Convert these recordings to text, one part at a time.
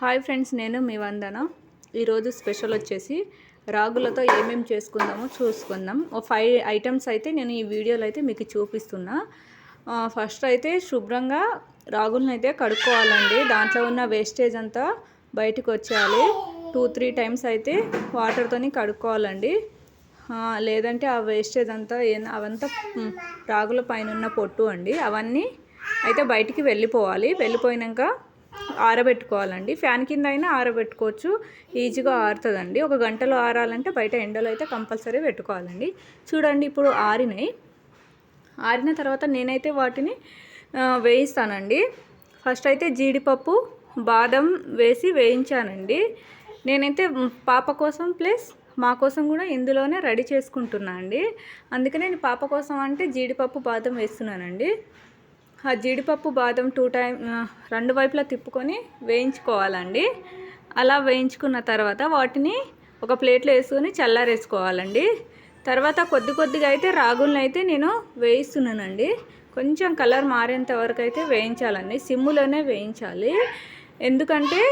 Hi friends, నేను మీ వందన. ఈరోజు special వచ్చేసి రాగులతో ఏమేమి చేసుకుందామో చూసుకుందాం. 5 ఐటమ్స్ అయితే నేను ఈ వీడియోలో అయితే మీకు చూపిస్తున్నా. ఫస్ట్ అయితే శుభ్రంగా రాగులను అయితే కడుక్కోవాలండి. దాంట్లో ఉన్న వేస్టేజ్ అంతా బయటకు వచ్చేయాలి. 2-3 టైమ్స్ అయితే వాటర్తోని కడుక్కోవాలండి. లేదంటే ఆ వేస్టేజ్ అంతా అవంతా రాగుల పైన ఉన్న పొట్టు అండి, అవన్నీ అయితే బయటికి వెళ్ళిపోయినాక ఆరబెట్టుకోవాలండి. ఫ్యాన్ కింద అయినా ఆరబెట్టుకోవచ్చు, ఈజీగా ఆరుతుందండి. 1 గంటలో ఆరాలంటే బయట ఎండలో అయితే కంపల్సరీ పెట్టుకోవాలండి. చూడండి, ఇప్పుడు ఆరిన తర్వాత నేనైతే వాటిని వేయిస్తానండి. ఫస్ట్ అయితే జీడిపప్పు, బాదం వేసి వేయించానండి. నేనైతే పాప కోసం ప్లస్ మా కోసం కూడా ఇందులోనే రెడీ చేసుకుంటున్నా అండి. అందుకనే నేను పాప కోసం అంటే జీడిపప్పు, బాదం వేస్తున్నానండి. ఆ జీడిపప్పు, బాదం 2 వైపులా తిప్పుకొని వేయించుకోవాలండి. అలా వేయించుకున్న తర్వాత వాటిని ఒక ప్లేట్లో వేసుకొని చల్లారేసుకోవాలండి. తర్వాత కొద్దిగా అయితే రాగులను అయితే నేను వేయిస్తున్నానండి. కొంచెం కలర్ మారేంత వరకు అయితే వేయించాలండి. సిమ్ములోనే వేయించాలి. ఎందుకంటే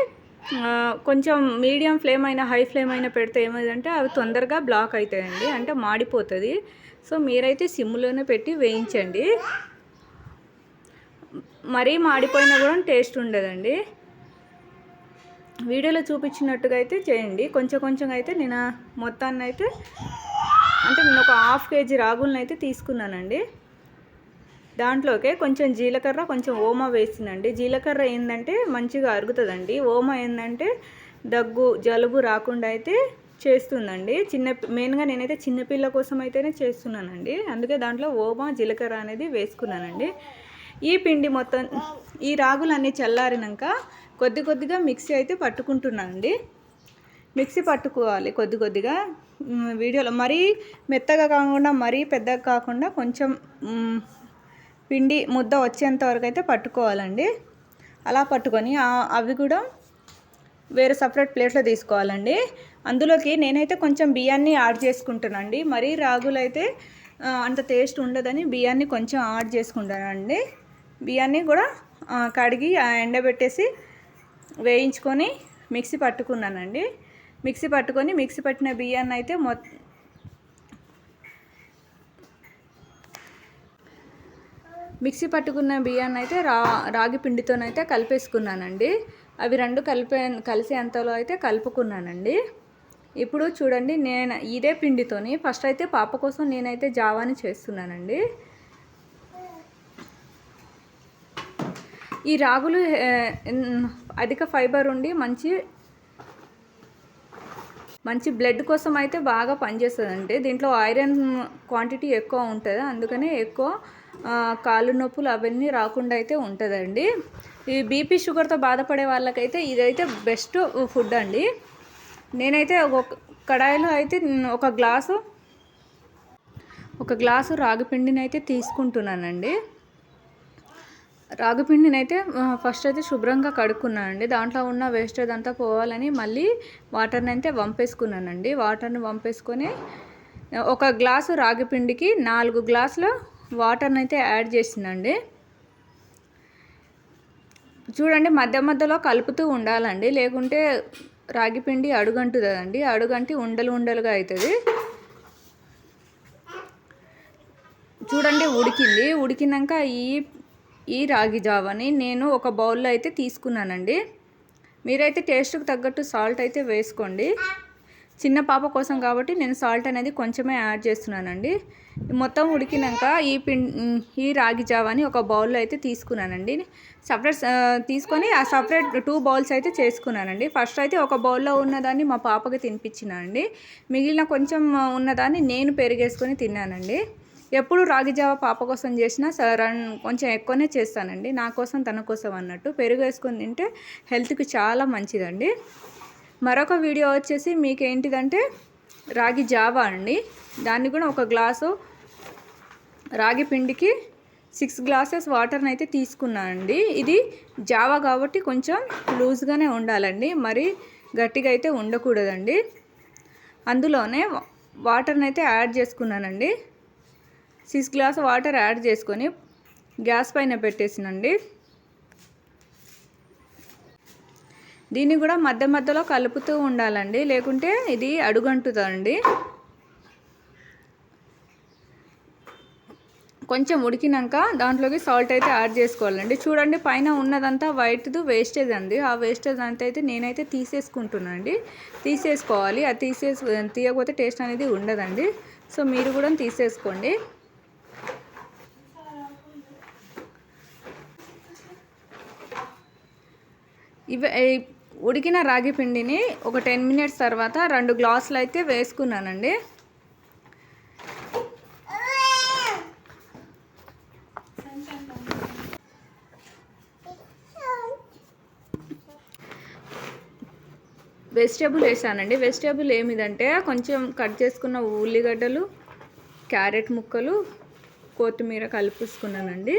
కొంచెం మీడియం ఫ్లేమ్ అయినా హై ఫ్లేమ్ అయినా పెడితే ఏమైందంటే అవి తొందరగా బ్లాక్ అవుతాయండి, అంటే మాడిపోతుంది. సో మీరైతే సిమ్లోనే పెట్టి వేయించండి. మరీ మాడిపోయినా కూడా టేస్ట్ ఉండదండి. వీడియోలో చూపించినట్టుగా అయితే చేయండి. కొంచెం అయితే నేను మొత్తాన్ని అయితే అంటే నేను ఒక 1/2 kg రాగులను అయితే తీసుకున్నానండి. దాంట్లోకే కొంచెం జీలకర్ర, కొంచెం ఓమా వేసినండి. జీలకర్ర ఏంటంటే మంచిగా అరుగుతుందండి. ఓమా ఏంటంటే దగ్గు, జలుబు రాకుండా అయితే చేస్తుందండి. మెయిన్గా నేనైతే చిన్నపిల్ల కోసం అయితేనే చేస్తున్నానండి. అందుకే దాంట్లో ఓమా, జీలకర్ర అనేది వేసుకున్నానండి. ఈ పిండి మొత్తం, ఈ రాగులన్నీ చల్లారినాక కొద్దిగా మిక్సీ అయితే పట్టుకుంటున్నానండి. మిక్సీ పట్టుకోవాలి కొద్దిగా. వీడియోలో మరీ మెత్తగా కాకుండా మరీ పెద్దగా కాకుండా కొంచెం పిండి ముద్ద వచ్చేంత వరకు అయితే పట్టుకోవాలండి. అలా పట్టుకొని అవి కూడా వేరే సపరేట్ ప్లేట్లో తీసుకోవాలండి. అందులోకి నేనైతే కొంచెం బియ్యాన్ని యాడ్ చేసుకుంటానండి. మరీ రాగులు అయితే అంత టేస్ట్ ఉండదని బియ్యాన్ని కొంచెం యాడ్ చేసుకుంటానండి. బియ్యాన్ని కూడా కడిగి ఎండబెట్టేసి వేయించుకొని మిక్సీ పట్టుకున్నానండి. మిక్సీ పట్టిన బియ్యాన్ని అయితే మిక్సీ పట్టుకున్న బియ్యాన్ని అయితే రాగి పిండితోనైతే కలిపేసుకున్నానండి. అవి రెండు కలిసే అంతలో అయితే కలుపుకున్నానండి. ఇప్పుడు చూడండి, నేను ఇదే పిండితోని ఫస్ట్ అయితే పాప కోసం నేనైతే జావాని చేస్తున్నానండి. ఈ రాగులు అధిక ఫైబర్ ఉండి మంచి బ్లడ్ కోసం అయితే బాగా పనిచేస్తుందండి. దీంట్లో ఐరన్ క్వాంటిటీ ఎక్కువ ఉంటుంది, అందుకనే ఎక్కువ కాళ్ళు నొప్పులు అవన్నీ రాకుండా అయితే ఉంటుందండి. ఈ బీపీ, షుగర్తో బాధపడే వాళ్ళకైతే ఇదైతే బెస్ట్ ఫుడ్ అండి. నేనైతే ఒక కడాయిలో అయితే ఒక గ్లాసు రాగి పిండిని అయితే తీసుకుంటున్నానండి. రాగిపిండిని అయితే ఫస్ట్ అయితే శుభ్రంగా కడుక్కున్నానండి. దాంట్లో ఉన్న వేస్టేజ్ అంతా పోవాలని మళ్ళీ వాటర్ని అయితే వంపేసుకున్నానండి. వాటర్ని వంపేసుకొని ఒక గ్లాసు రాగిపిండికి 4 గ్లాసుల వాటర్ని అయితే యాడ్ చేసిందండి. చూడండి, మధ్యలో కలుపుతూ ఉండాలండి, లేకుంటే రాగిపిండి అడుగంటుదండి. అడుగంటి ఉండలుగా అవుతుంది. చూడండి, ఉడికినాక ఈ రాగి జావని నేను ఒక బౌల్లో అయితే తీసుకున్నానండి. మీరైతే టేస్ట్కి తగ్గట్టు సాల్ట్ అయితే వేసుకోండి. చిన్న పాప కోసం కాబట్టి నేను సాల్ట్ అనేది కొంచెమే యాడ్ చేస్తున్నానండి. మొత్తం ఉడికినాక ఈ రాగి జావాని ఒక బౌల్లో అయితే తీసుకున్నానండి. సపరేట్ తీసుకొని ఆ సపరేట్ 2 బౌల్స్ అయితే చేసుకున్నానండి. ఫస్ట్ అయితే ఒక బౌల్లో ఉన్నదాన్ని మా పాపకి తినిపించినానండి. మిగిలిన కొంచెం ఉన్నదాన్ని నేను పెరిగేసుకొని తిన్నానండి. ఎప్పుడు రాగి జావ పాప కోసం చేసినా కొంచెం ఎక్కువనే చేస్తానండి, నా కోసం తన కోసం అన్నట్టు. పెరుగు వేసుకొని తింటే హెల్త్కి చాలా మంచిదండి. మరొక వీడియో వచ్చేసి మీకు ఏంటిదంటే రాగి జావా అండి. దాన్ని కూడా ఒక గ్లాసు రాగి పిండికి 6 గ్లాసెస్ వాటర్ని అయితే తీసుకున్నానండి. ఇది జావా కాబట్టి కొంచెం లూజ్గానే ఉండాలండి, మరి గట్టిగా అయితే ఉండకూడదండి. అందులోనే వాటర్ని అయితే యాడ్ చేసుకున్నానండి. 6 గ్లాసు వాటర్ యాడ్ చేసుకొని గ్యాస్ పైన పెట్టేసినండి. దీన్ని కూడా మధ్య మధ్యలో కలుపుతూ ఉండాలండి, లేకుంటే ఇది అడుగంటుతుందండి. కొంచెం ఉడికినాక దాంట్లోకి సాల్ట్ అయితే యాడ్ చేసుకోవాలండి. చూడండి పైన ఉన్నదంతా వైట్ది వేస్టేజ్ అండి. ఆ వేస్టేజ్ అంతా అయితే నేనైతే తీసేసుకుంటున్నానండి. తీసేసుకోవాలి, అది తీయకపోతే టేస్ట్ అనేది ఉండదండి. సో మీరు కూడా తీసేసుకోండి. ఇవి ఉడికిన రాగి పిండిని ఒక 10 మినిట్స్ తర్వాత 2 గ్లాసులు అయితే వేసుకున్నానండి. వెజిటేబుల్ వేసానండి. వెజిటేబుల్ ఏమిదంటే కొంచెం కట్ చేసుకున్న ఉల్లిగడ్డలు, క్యారెట్ ముక్కలు, కొత్తిమీర కలిపేసుకున్నానండి.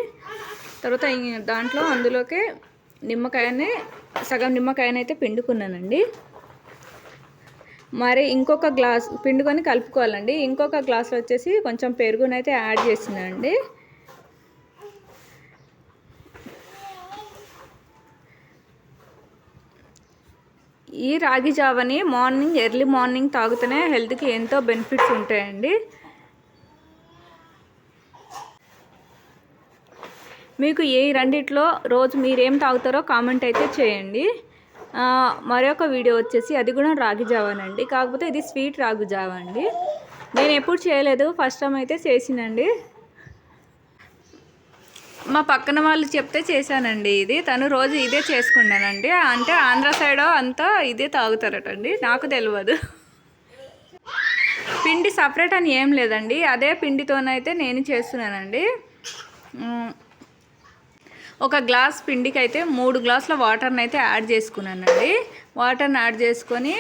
తర్వాత దాంట్లో అందులోకే సగం నిమ్మకాయనైతే పిండుకున్నానండి. మరి ఇంకొక గ్లాస్ పిండుకొని కలుపుకోవాలండి. ఇంకొక గ్లాస్లో వచ్చేసి కొంచెం పెరుగునైతే యాడ్ చేసినానండి. ఈ రాగి జావని ఎర్లీ మార్నింగ్ తాగితేనే హెల్త్కి ఎంతో బెనిఫిట్స్ ఉంటాయండి. మీకు ఏ రెండిట్లో రోజు మీరేం తాగుతారో కామెంట్ అయితే చేయండి. మరొక వీడియో వచ్చేసి అది కూడా రాగి జావానండి, కాకపోతే ఇది స్వీట్ రాగి జావా అండి. నేను ఎప్పుడు చేయలేదు, ఫస్ట్ టైం అయితే చేసినండి. మా పక్కన వాళ్ళు చెప్తే చేశానండి. తను రోజు ఇదే చేసుకున్నానండి. అంటే ఆంధ్ర సైడ్ అంతా ఇదే తాగుతారటండి, నాకు తెలియదు. పిండి సపరేట్ అని ఏం లేదండి, అదే పిండితోనైతే నేను చేస్తున్నానండి. ఒక గ్లాస్ పిండికి అయితే 3 గ్లాసుల వాటర్ని అయితే యాడ్ చేసుకున్నానండి. వాటర్ని యాడ్ చేసుకొని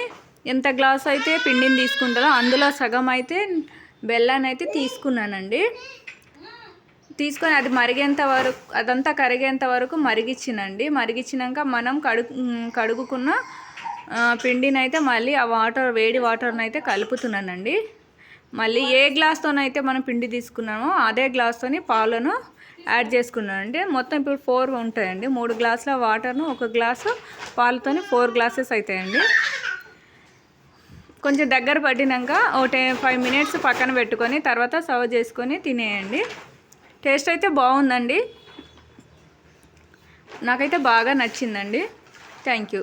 ఎంత గ్లాస్ అయితే పిండిని తీసుకుంటారో అందులో సగం అయితే బెల్లాన్ని అయితే తీసుకున్నానండి. తీసుకొని అది మరిగేంత వరకు, అదంతా కరిగేంత వరకు మరిగించినాక మనం కడుగుకున్న పిండిని అయితే మళ్ళీ ఆ వేడి వాటర్ని అయితే కలుపుతున్నానండి. మళ్ళీ ఏ గ్లాస్తోనైతే మనం పిండి తీసుకున్నామో అదే గ్లాస్తోని పాలను యాడ్ చేసుకున్నానండి. మొత్తం ఇప్పుడు 4 ఉంటాయండి. 3 గ్లాసుల వాటర్ను 1 గ్లాసు పాలతోని 4 గ్లాసెస్ అవుతాయండి. కొంచెం దగ్గర పట్టినాక 5 మినిట్స్ పక్కన పెట్టుకొని తర్వాత సర్వ్ చేసుకొని తినేయండి. టేస్ట్ అయితే బాగుందండి, నాకైతే బాగా నచ్చిందండి. Thank you.